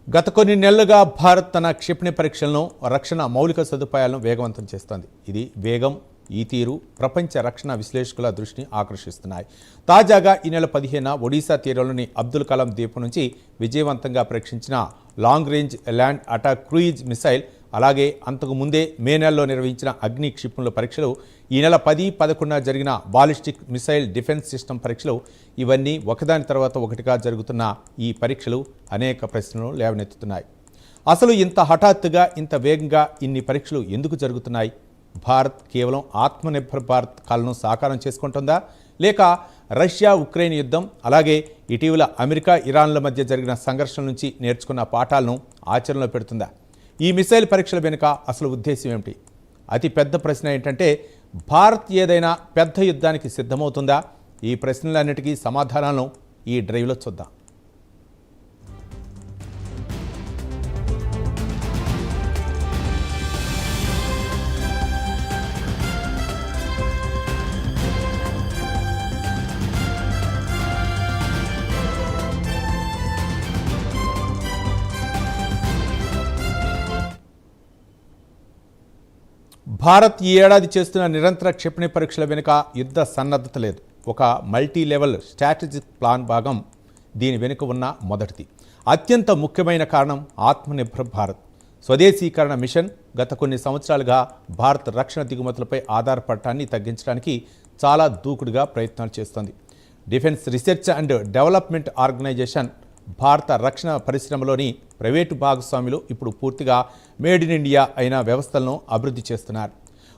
గత కొన్ని నెలలుగా భారత్ తన క్షిపణి పరీక్షలను రక్షణ మౌలిక సదుపాయాలను వేగవంతం చేస్తోంది. ఇది వేగం, ఈ తీరు ప్రపంచ రక్షణ విశ్లేషకుల దృష్టిని ఆకర్షిస్తున్నాయి. తాజాగా ఈ నెల 15న ఒడిశా తీరంలోని అబ్దుల్ కలాం ద్వీపం నుంచి విజయవంతంగా పరీక్షించిన long range land attack cruise missile, అలాగే అంతకు ముందే మే నెలలో నిర్వహించిన అగ్ని క్షిపణుల పరీక్షలు, ఈ నెల 10-11 జరిగిన బాలిస్టిక్ మిసైల్ డిఫెన్స్ సిస్టమ్ పరీక్షలు, ఇవన్నీ ఒకదాని తర్వాత ఒకటిగా జరుగుతున్న ఈ పరీక్షలు అనేక ప్రశ్నలు లేవనెత్తుతున్నాయి. అసలు ఇంత హఠాత్తుగా ఇంత వేగంగా ఇన్ని పరీక్షలు ఎందుకు జరుగుతున్నాయి? భారత్ కేవలం ఆత్మనిర్భర్ భారత్ కలను సాకారం చేసుకుంటుందా, లేక రష్యా ఉక్రెయిన్ యుద్ధం, అలాగే ఇటీవల అమెరికా ఇరాన్ల మధ్య జరిగిన సంఘర్షణ నుంచి నేర్చుకున్న పాఠాలను ఆచరణలో పెడుతుందా? ఈ మిసైల్ పరీక్షల వెనుక అసలు ఉద్దేశం ఏమిటి? అతి పెద్ద ప్రశ్న ఏంటంటే, భారత్ ఏదైనా పెద్ద యుద్ధానికి సిద్ధమవుతుందా? ఈ ప్రశ్నలన్నిటికీ సమాధానాలను ఈ డ్రైవ్లో చూద్దాం. భారత్ ఈ ఏడాది చేస్తున్న నిరంతర క్షిపణి పరీక్షల వెనుక యుద్ధ సన్నద్ధత లేదు, ఒక మల్టీ లెవెల్ స్ట్రాటజిక్ ప్లాన్ భాగం దీని వెనుక ఉన్న మొదటిది, అత్యంత ముఖ్యమైన కారణం ఆత్మనిర్భర్ భారత్ స్వదేశీకరణ మిషన్. గత కొన్ని సంవత్సరాలుగా భారత్ రక్షణ దిగుమతులపై ఆధారపడటాన్ని తగ్గించడానికి చాలా దూకుడుగా ప్రయత్నాలు చేస్తోంది. Defence research and development organisation భారత రక్షణ పరిశ్రమలోని ప్రైవేటు భాగస్వాములు ఇప్పుడు పూర్తిగా మేడ్ ఇన్ ఇండియా అయిన వ్యవస్థలను అభివృద్ధి చేస్తున్నారు.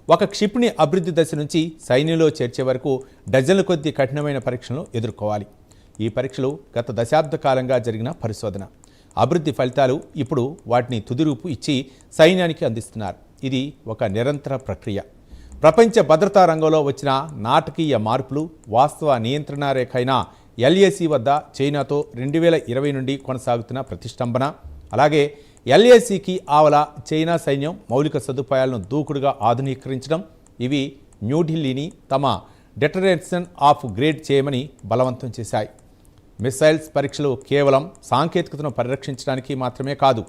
ఒక క్షిపణి అభివృద్ధి దశ నుంచి సైన్యంలో చేర్చే వరకు డజన్ల కొద్ది కఠినమైన పరీక్షలను ఎదుర్కోవాలి. ఈ పరీక్షలు గత దశాబ్ద కాలంగా జరిగిన పరిశోధన, అభివృద్ధి ఫలితాలు ఇప్పుడు వాటిని తుదిరూపు ఇచ్చి సైన్యానికి అందిస్తున్నారు. ఇది ఒక నిరంతర ప్రక్రియ. ప్రపంచ భద్రతా రంగంలో వచ్చిన నాటకీయ మార్పులు, వాస్తవ నియంత్రణ రేఖ అయిన LAC వద్ద చైనాతో 2020 నుండి కొనసాగుతున్న ప్రతిష్టంభన, అలాగే LACకి ఆవల చైనా సైన్యం మౌలిక సదుపాయాలను దూకుడుగా ఆధునీకరించడం, ఇవి న్యూఢిల్లీని తమ డెటరేషన్ ఆఫ్ గ్రేడ్ చేయమని బలవంతం చేశాయి. మిసైల్స్ పరీక్షలు కేవలం సాంకేతికతను పరిరక్షించడానికి మాత్రమే కాదు,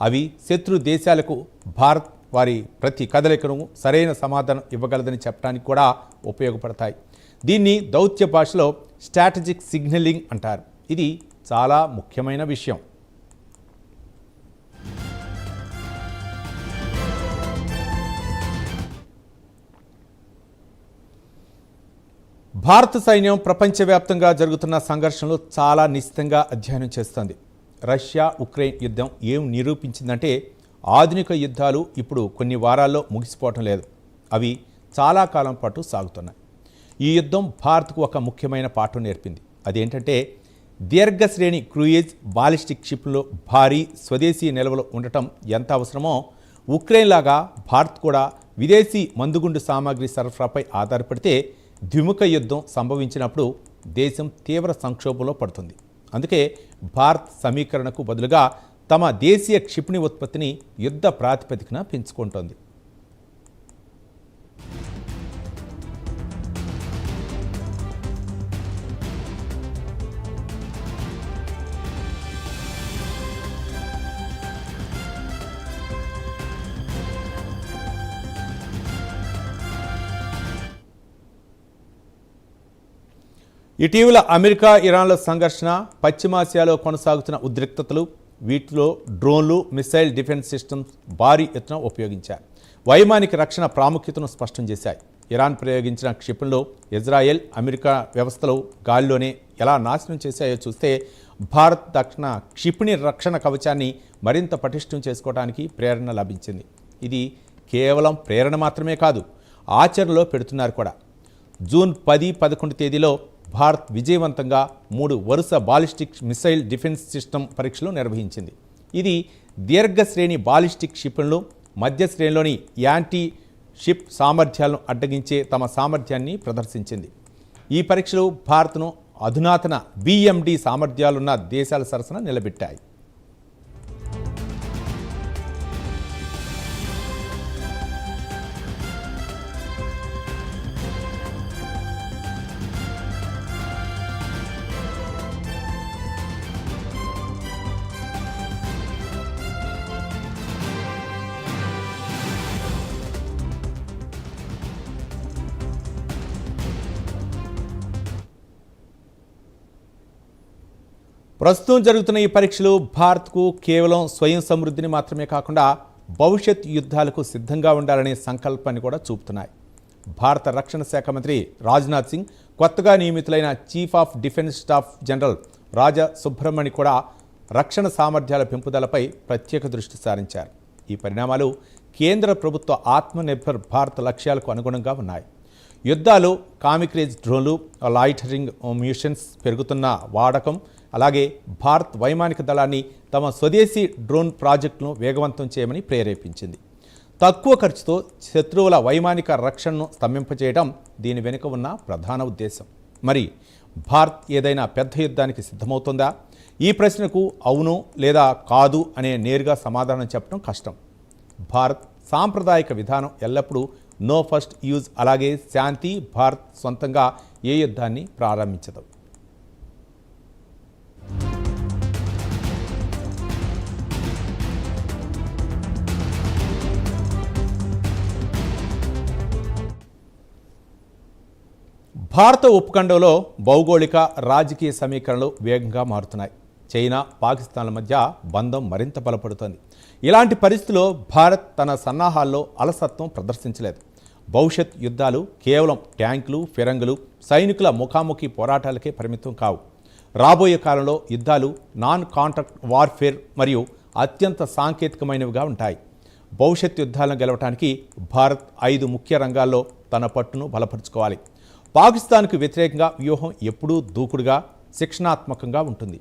అవి శత్రు దేశాలకు భారత్ వారి ప్రతి కదలికను సరైన సమాధానం ఇవ్వగలదని చెప్పడానికి కూడా ఉపయోగపడతాయి. దీన్ని దౌత్య భాషలో స్ట్రాటజిక్ సిగ్నలింగ్ అంటారు. ఇది చాలా ముఖ్యమైన విషయం. భారత సైన్యం ప్రపంచవ్యాప్తంగా జరుగుతున్న సంఘర్షణలు చాలా నిశితంగా అధ్యయనం చేస్తోంది. రష్యా ఉక్రెయిన్ యుద్ధం ఏం నిరూపించిందంటే, ఆధునిక యుద్ధాలు ఇప్పుడు కొన్ని వారాల్లో ముగిసిపోవటం లేదు, అవి చాలా కాలం పాటు సాగుతున్నాయి. ఈ యుద్ధం భారత్కు ఒక ముఖ్యమైన పాఠం నేర్పింది. అదేంటంటే, దీర్ఘశ్రేణి క్రూయిజ్ బాలిస్టిక్ క్షిపణులు భారీ స్వదేశీ నిల్వలు ఉండటం ఎంత అవసరమో, ఉక్రెయిన్ లాగా భారత్ కూడా విదేశీ మందుగుండు సామాగ్రి సరఫరాపై ఆధారపడితే ద్విముఖ యుద్ధం సంభవించినప్పుడు దేశం తీవ్ర సంక్షోభంలో పడుతుంది. అందుకే భారత్ సమీకరణకు బదులుగా తమ దేశీయ క్షిపణి ఉత్పత్తిని యుద్ధ ప్రాతిపదికన పెంచుకుంటోంది. ఇటీవల అమెరికా ఇరాన్ల సంఘర్షణ, పశ్చిమాసియాలో కొనసాగుతున్న ఉద్రిక్తతలు, వీటిలో డ్రోన్లు, మిసైల్ డిఫెన్స్ సిస్టమ్స్ భారీ ఎత్తున ఉపయోగించారు. వైమానిక రక్షణ ప్రాముఖ్యతను స్పష్టం చేశాయి. ఇరాన్ ప్రయోగించిన క్షిపణులు ఇజ్రాయెల్, అమెరికా వ్యవస్థలు గాలిలోనే ఎలా నాశనం చేశాయో చూస్తే, భారత్ దక్షిణ క్షిపణి రక్షణ కవచాన్ని మరింత పటిష్టం చేసుకోవడానికి ప్రేరణ లభించింది. ఇది కేవలం ప్రేరణ మాత్రమే కాదు, ఆచరణలో పెడుతున్నారు కూడా. జూన్ 10-11 తేదీలో భారత్ విజయవంతంగా 3 వరుస బాలిస్టిక్ మిసైల్ డిఫెన్స్ సిస్టమ్ పరీక్షలు నిర్వహించింది. ఇది దీర్ఘశ్రేణి బాలిస్టిక్ క్షిపణులు, మధ్య శ్రేణిలోని యాంటీ షిప్ సామర్థ్యాలను అడ్డగించే తమ సామర్థ్యాన్ని ప్రదర్శించింది. ఈ పరీక్షలు భారత్ను అధునాతన BMD సామర్థ్యాలున్న దేశాల సరసన నిలబెట్టాయి. ప్రస్తుతం జరుగుతున్న ఈ పరీక్షలు భారత్కు కేవలం స్వయం సమృద్ధిని మాత్రమే కాకుండా భవిష్యత్ యుద్ధాలకు సిద్ధంగా ఉండాలనే సంకల్పాన్ని కూడా చూపుతున్నాయి. భారత రక్షణ శాఖ మంత్రి రాజ్నాథ్ సింగ్, కొత్తగా నియమితులైన chief of defence staff general Raja Subrahmanyam కూడా రక్షణ సామర్థ్యాల పెంపుదలపై ప్రత్యేక దృష్టి సారించారు. ఈ పరిణామాలు కేంద్ర ప్రభుత్వ ఆత్మనిర్భర్ భారత్ లక్ష్యాలకు అనుగుణంగా ఉన్నాయి. యుద్ధాలు, కామిక్రేజ్ డ్రోన్లు, లాయిటరింగ్ మ్యూషన్స్ పెరుగుతున్న వాడకం, అలాగే భారత్ వైమానిక దళాన్ని తమ స్వదేశీ డ్రోన్ ప్రాజెక్టును వేగవంతం చేయమని ప్రేరేపించింది. తక్కువ ఖర్చుతో శత్రువుల వైమానిక రక్షణను స్తంభింపజేయడం దీని వెనుక ఉన్న ప్రధాన ఉద్దేశం. మరి భారత్ ఏదైనా పెద్ద యుద్ధానికి సిద్ధమవుతుందా? ఈ ప్రశ్నకు అవును లేదా కాదు అనే నేరుగా సమాధానం చెప్పడం కష్టం. భారత్ సాంప్రదాయిక విధానం ఎల్లప్పుడూ నో ఫస్ట్ యూజ్, అలాగే శాంతి. భారత్ సొంతంగా ఏ యుద్ధాన్ని ప్రారంభించదు. భారత ఉపఖండంలో భౌగోళిక, రాజకీయ సమీకరణలు వేగంగా మారుతున్నాయి. చైనా, పాకిస్తాన్ల మధ్య బంధం మరింత బలపడుతోంది. ఇలాంటి పరిస్థితుల్లో భారత్ తన సన్నాహాల్లో అలసత్వం ప్రదర్శించలేదు. భవిష్యత్ యుద్ధాలు కేవలం ట్యాంకులు, ఫిరంగులు, సైనికుల ముఖాముఖి పోరాటాలకే పరిమితం కావు. రాబోయే కాలంలో యుద్ధాలు నాన్ కాంటాక్ట్ వార్ఫేర్ మరియు అత్యంత సాంకేతికమైనవిగా ఉంటాయి. భవిష్యత్ యుద్ధాలను గెలవడానికి భారత్ 5 ముఖ్య రంగాల్లో తన పట్టును బలపరుచుకోవాలి. పాకిస్తాన్కు వ్యతిరేకంగా వ్యూహం ఎప్పుడూ దూకుడుగా, శిక్షణాత్మకంగా ఉంటుంది.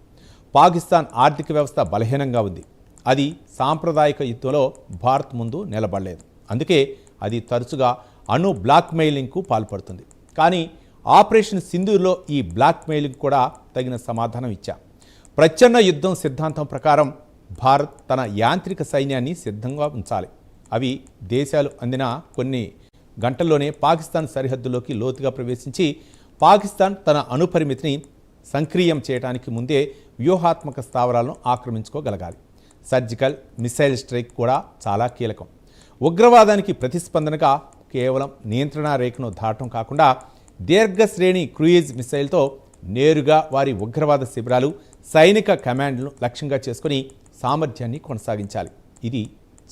పాకిస్తాన్ ఆర్థిక వ్యవస్థ బలహీనంగా ఉంది. అది సాంప్రదాయిక యుద్ధంలో భారత్ ముందు నిలబడలేదు. అందుకే అది తరచుగా అణు బ్లాక్మెయిలింగ్కు పాల్పడుతుంది. కానీ ఆపరేషన్ సింధూర్లో ఈ బ్లాక్మెయిలింగ్ కూడా తగిన సమాధానం ఇచ్చాం. ప్రచ్ఛన్న యుద్ధం సిద్ధాంతం ప్రకారం భారత్ తన యాంత్రిక సైన్యాన్ని సిద్ధంగా ఉంచాలి. అవి దేశాలు అందిన కొన్ని గంటల్లోనే పాకిస్తాన్ సరిహద్దులోకి లోతుగా ప్రవేశించి పాకిస్తాన్ తన అణుపరిమితిని సంక్రియం చేయడానికి ముందే వ్యూహాత్మక స్థావరాలను ఆక్రమించుకోగలగాలి. సర్జికల్ మిసైల్ స్ట్రైక్ కూడా చాలా కీలకం. ఉగ్రవాదానికి ప్రతిస్పందనగా కేవలం నియంత్రణ రేఖను దాటం కాకుండా దీర్ఘశ్రేణి క్రూయిజ్ మిసైల్తో నేరుగా వారి ఉగ్రవాద శిబిరాలు, సైనిక కమాండ్లను లక్ష్యంగా చేసుకుని సామర్థ్యాన్ని కొనసాగించాలి. ఇది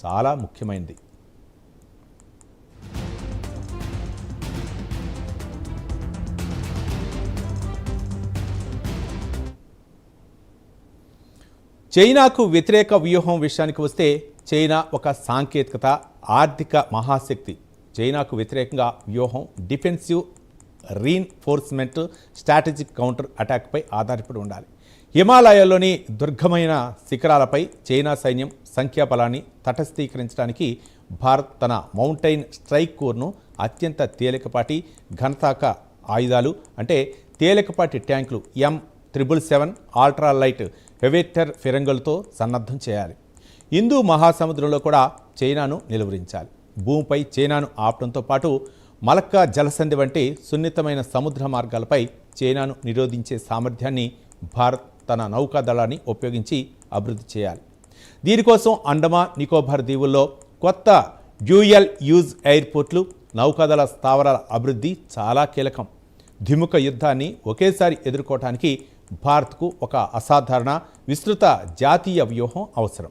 చాలా ముఖ్యమైనది. చైనాకు వ్యతిరేక వ్యూహం విషయానికి వస్తే, చైనా ఒక సాంకేతికత, ఆర్థిక మహాశక్తి. చైనాకు వ్యతిరేకంగా వ్యూహం డిఫెన్సివ్ రీన్ఫోర్స్మెంట్, స్ట్రాటజిక్ కౌంటర్ అటాక్పై ఆధారపడి ఉండాలి. హిమాలయాల్లోని దుర్గమైన శిఖరాలపై చైనా సైన్యం సంఖ్యాబలాన్ని తటస్థీకరించడానికి భారత్ తన మౌంటైన్ స్ట్రైక్ కోర్ను అత్యంత తేలికపాటి ఘనతాక ఆయుధాలు, అంటే తేలికపాటి ట్యాంకులు M777 అల్ట్రా లైట్ హెవెక్టర్ ఫిరంగులతో సన్నద్ధం చేయాలి. హిందూ మహాసముద్రంలో కూడా చైనాను నిలువరించాలి. భూమిపై చైనాను ఆపడంతో పాటు మలక్కా జలసంధి వంటి సున్నితమైన సముద్ర మార్గాలపై చైనాను నిరోధించే సామర్థ్యాన్ని భారత్ తన నౌకాదళాన్ని ఉపయోగించి అభివృద్ధి చేయాలి. దీనికోసం అండమాన్ నికోబార్ దీవుల్లో కొత్త డ్యూయల్ యూజ్ ఎయిర్పోర్ట్లు, నౌకాదళ స్థావరాల అభివృద్ధి చాలా కీలకం. ద్విముఖ యుద్ధాన్ని ఒకేసారి ఎదుర్కోవటానికి భారత్కు ఒక అసాధారణ, విస్తృత జాతీయ వ్యూహం అవసరం.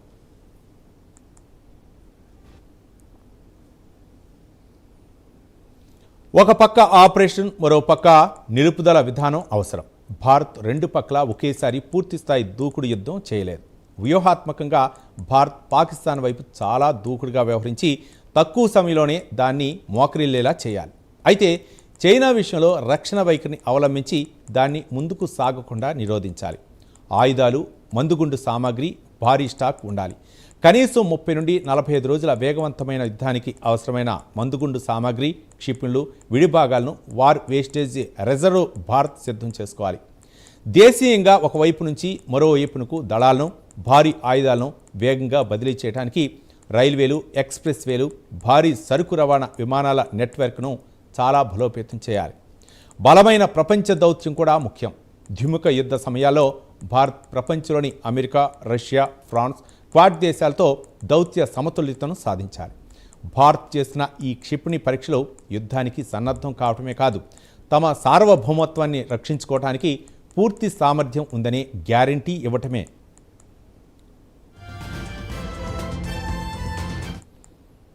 ఒక పక్క ఆపరేషన్, మరో పక్క నిలుపుదల విధానం అవసరం. భారత్ 2 పక్కల ఒకేసారి పూర్తిస్థాయి దూకుడు యుద్ధం చేయలేదు. వ్యూహాత్మకంగా భారత్ పాకిస్తాన్ వైపు చాలా దూకుడుగా వ్యవహరించి తక్కువ సమయంలోనే దాన్ని మోకరిల్లేలా చేయాలి. అయితే చైనా విషయంలో రక్షణ వైఖరిని అవలంబించి దాన్ని ముందుకు సాగకుండా నిరోధించాలి. ఆయుధాలు, మందుగుండు సామాగ్రి భారీ స్టాక్ ఉండాలి. కనీసం 30 నుండి 45 రోజుల వేగవంతమైన యుద్ధానికి అవసరమైన మందుగుండు సామాగ్రి, క్షిపణులు, విడిభాగాలను వార్ వేస్టేజ్ రిజర్వ్ భారత్ సిద్ధం చేసుకోవాలి. దేశీయంగా ఒకవైపు నుంచి మరోవైపునకు దళాలను, భారీ ఆయుధాలను వేగంగా బదిలీ చేయడానికి రైల్వేలు, ఎక్స్ప్రెస్ వేలు, భారీ సరుకు రవాణా విమానాల నెట్వర్క్ను చాలా బలోపేతం చేయాలి. బలమైన ప్రపంచ దౌత్యం కూడా ముఖ్యం. ద్విముఖ యుద్ధ సమయాల్లో భారత్ ప్రపంచంలోని అమెరికా, రష్యా, ఫ్రాన్స్, క్వాడ్ దేశాలతో దౌత్య సమతుల్యతను సాధించాలి. భారత్ చేసిన ఈ క్షిపణి పరీక్షలు యుద్ధానికి సన్నద్ధం కావటమే కాదు, తమ సార్వభౌమత్వాన్ని రక్షించుకోవడానికి పూర్తి సామర్థ్యం ఉందనే గ్యారంటీ ఇవ్వటమే